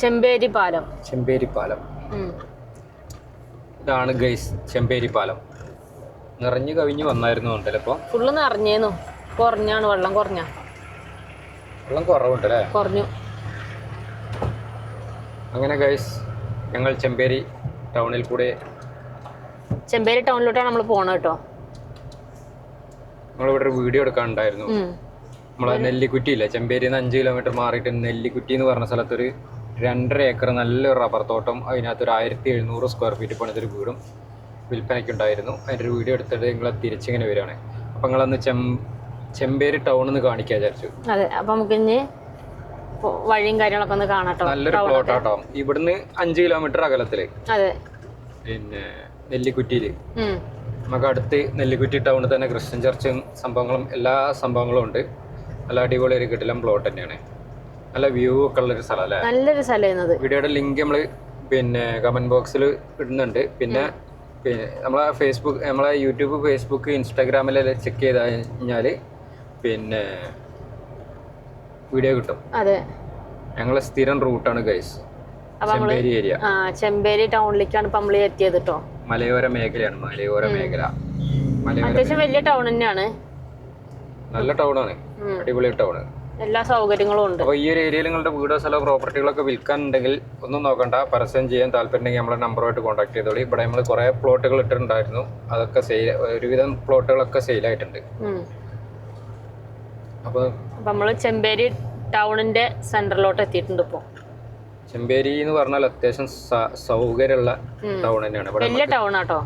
ചെമ്പേരി പാലം. ഇതാണ് ഗൈസ് ചെമ്പേരി പാലം. നിറഞ്ഞു കവിഞ്ഞു വന്നായിരുന്നു ഇപ്പൊ ഫുള്ള് നിറഞ്ഞേന്നു. കുറഞ്ഞാണ് വെള്ളം കുറവുണ്ടല്ലേ? കുറഞ്ഞു. അങ്ങനെ ഗൈസ് ഞങ്ങൾ ചെമ്പേരി ടൗണിലോട്ടാണ് നമ്മൾ പോണത് കേട്ടോ. നമ്മളിവിടെ ഒരു വീഡിയോ എടുക്കാനുണ്ടായിരുന്നു. നമ്മളെ നെല്ലിക്കുറ്റി ഇല്ലേ, ചെമ്പേരിന്ന് 5 കിലോമീറ്റർ മാറിയിട്ട് നെല്ലിക്കുറ്റി എന്ന് പറഞ്ഞ സ്ഥലത്തൊരു 2.5 ഏക്കർ നല്ലൊരു റബ്ബർ തോട്ടം, അതിനകത്തൊരു 1700 സ്ക്വയർ ഫീറ്റ് പണിതൊരു വീടും വിൽപ്പനയ്ക്കുണ്ടായിരുന്നു. അതിൻ്റെ ഒരു വീഡിയോ എടുത്തിട്ട് നിങ്ങളെ തിരിച്ചിങ്ങനെ വരികയാണ്. അപ്പം നിങ്ങളന്ന് ചെമ്പേരി ടൗൺ ഒന്ന് കാണിക്കാൻ വിചാരിച്ചു. അതെ, അപ്പം നമുക്ക് ഇനി വഴിയും കാര്യങ്ങളൊക്കെ ഒന്ന് കാണാട്ടോ. നല്ലൊരു പ്ലോട്ടാട്ടോ. ഇവിടുന്ന് 5 കിലോമീറ്റർ അകലത്തില്. അതെ. പിന്നെ നെല്ലിക്കുറ്റിയില് നമുക്ക് അടുത്ത് നെല്ലിക്കുറ്റി ടൗണിൽ തന്നെ ക്രിസ്ത്യൻ ചർച്ചും എല്ലാ സംഭവങ്ങളും ഉണ്ട്. നല്ല അടിപൊളി ഒരു കിടിലം പ്ലോട്ട് തന്നെയാണ്. നല്ല വ്യൂ ഒക്കെ ഉള്ളൊരു സ്ഥലം അല്ലേ? നല്ലൊരു സ്ഥലം. വീഡിയോയുടെ ലിങ്ക് നമ്മൾ കമന്റ് ബോക്സിൽ ഇടുന്നുണ്ട്. പിന്നെ നമ്മളെ യൂട്യൂബ്, ഫേസ്ബുക്ക്, ഇൻസ്റ്റാഗ്രാമിലെല്ലാം ചെക്ക് ചെയ്ത് കഴിഞ്ഞാൽ വീഡിയോ കിട്ടും. അതെ, ഞങ്ങളെ സ്ഥിരം റൂട്ടാണ് ഗൈസ്, ചെമ്പേരി ഏരിയ. ചെമ്പേരി ടൗണിലേക്കാണ് ഇപ്പൊ നമ്മൾ എത്തിയത് കേട്ടോ. മലയോര മേഖലയാണ്. അത്യാവശ്യം വലിയ ടൗൺ തന്നെയാണ്. നല്ല ടൗണാണ്, അടിപൊളി ടൗണ്, എല്ലാ സൗകര്യങ്ങളും ഉണ്ട്. അപ്പോൾ ഈ ഒരു ഏരിയയിൽ നിങ്ങളുടെ വീടോ സ്ഥലമോ പ്രോപ്പർട്ടികളൊക്കെ വിൽക്കാനുണ്ടെങ്കിൽ ഒന്നും നോക്കണ്ട, പരസ്യം ചെയ്യാൻ താല്പര്യമുണ്ടെങ്കിൽ നമ്മളെ നമ്പറുമായിട്ട് കോൺടാക്ട് ചെയ്തോളി. ഇവിടെ നമ്മൾ കുറേ പ്ലോട്ടുകൾ ഇട്ടിട്ടുണ്ടായിരുന്നു. അതൊക്കെ ഒരുവിധം പ്ലോട്ടുകളൊക്കെ സെയിലായിട്ടുണ്ട്. അപ്പോൾ നമ്മൾ ചെമ്പേരി ടൗണിന്റെ സെന്ററിലോട്ട് എത്തിയിട്ടുണ്ട്. ഇപ്പോൾ ചെമ്പേരി എന്ന് പറഞ്ഞാൽ അത്യാവശ്യം സൗകര്യമുള്ള ടൗൺ തന്നെയാണ്. വലിയ ടൗൺ ആട്ടോ.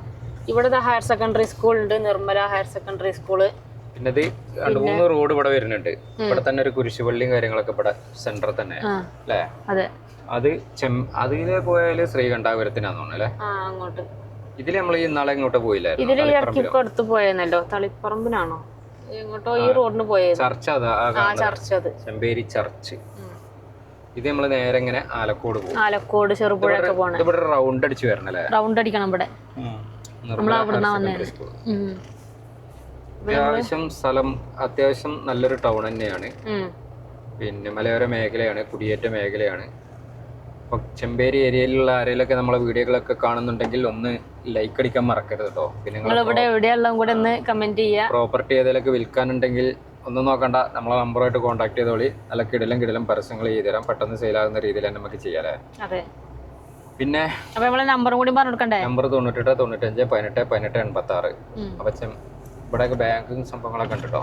ഇവിടെ ഹയർ സെക്കൻഡറി സ്കൂൾ ഉണ്ട്, നിർമ്മല ഹയർ സെക്കൻഡറി സ്കൂള്. പിന്നെ 2-3 റോഡ് ഇവിടെ വരുന്നുണ്ട്. ഇവിടെ തന്നെ ഒരു കുരിശുപള്ളിയും കാര്യങ്ങളൊക്കെ ഇവിടെ സെന്ററിൽ തന്നെ അല്ലേ? അതെ. അതിലെ പോയാല് ശ്രീകണ്ഠാപുരത്തിനാന്ന് തോന്നുന്നു അല്ലേ? അങ്ങോട്ട് ഇതില് നമ്മൾ ഇന്നാളെ ഇങ്ങോട്ട് പോയില്ലായിരുന്നു. ഇതില് അടുത്ത് പോയെന്നല്ലോ, തളിപ്പറമ്പിനാണോ എങ്ങോട്ടോ ഈ റോഡിന് പോയത്. Church Chemperi church. ഇത് നമ്മള് നേരെ ഇങ്ങനെ ആലക്കോട് പോകും. ആലക്കോട് ചെറുപുഴ ഒക്കെ പോകണം. ഇവിടെ റൗണ്ട് അടിച്ച് വരണല്ലേ? റൗണ്ട് അടിക്കണം ഇവിടെ. അത്യാവശ്യം നല്ലൊരു ടൗൺ തന്നെയാണ്. പിന്നെ മലയോര മേഖലയാണ്, കുടിയേറ്റ മേഖലയാണ്. അപ്പൊ ചെമ്പേരി ഏരിയയിലുള്ള ആരെങ്കിലൊക്കെ നമ്മളെ വീഡിയോകളൊക്കെ കാണുന്നുണ്ടെങ്കിൽ ഒന്ന് ലൈക്ക് അടിക്കാൻ മറക്കരുത് കേട്ടോ. പിന്നെ പ്രോപ്പർട്ടി ഏതെങ്കിലുമൊക്കെ വിൽക്കാനുണ്ടെങ്കിൽ ഒന്നും നോക്കണ്ട, നമ്മളെ നമ്പറുമായിട്ട് കോൺടാക്ട് ചെയ്തോളി. നല്ല കിടിലം പരസ്യങ്ങൾ ചെയ്തു തരാം. പെട്ടെന്ന് സെയിലാകുന്ന രീതിയിൽ തന്നെ നമുക്ക് ചെയ്യാലേ. പിന്നെ നമ്പർ 98 95 18 18 86. അപ്പൊ ഇവിടെയൊക്കെ ബാങ്കും സംഭവങ്ങളൊക്കെ ഉണ്ട് കേട്ടോ.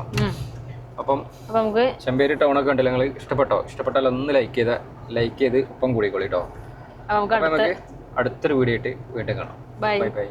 അപ്പം നമുക്ക് ചെമ്പേരി ടൗണൊക്കെ ഉണ്ടല്ലോ. നിങ്ങൾ ഇഷ്ടപ്പെട്ടാൽ ഒന്ന് ലൈക്ക് ചെയ്ത് ഒപ്പം കൂടിക്കോളി കേട്ടോ. നമുക്ക് അടുത്തൊരു വീഡിയോ ആയിട്ട് വീണ്ടും കാണാം. ബൈ.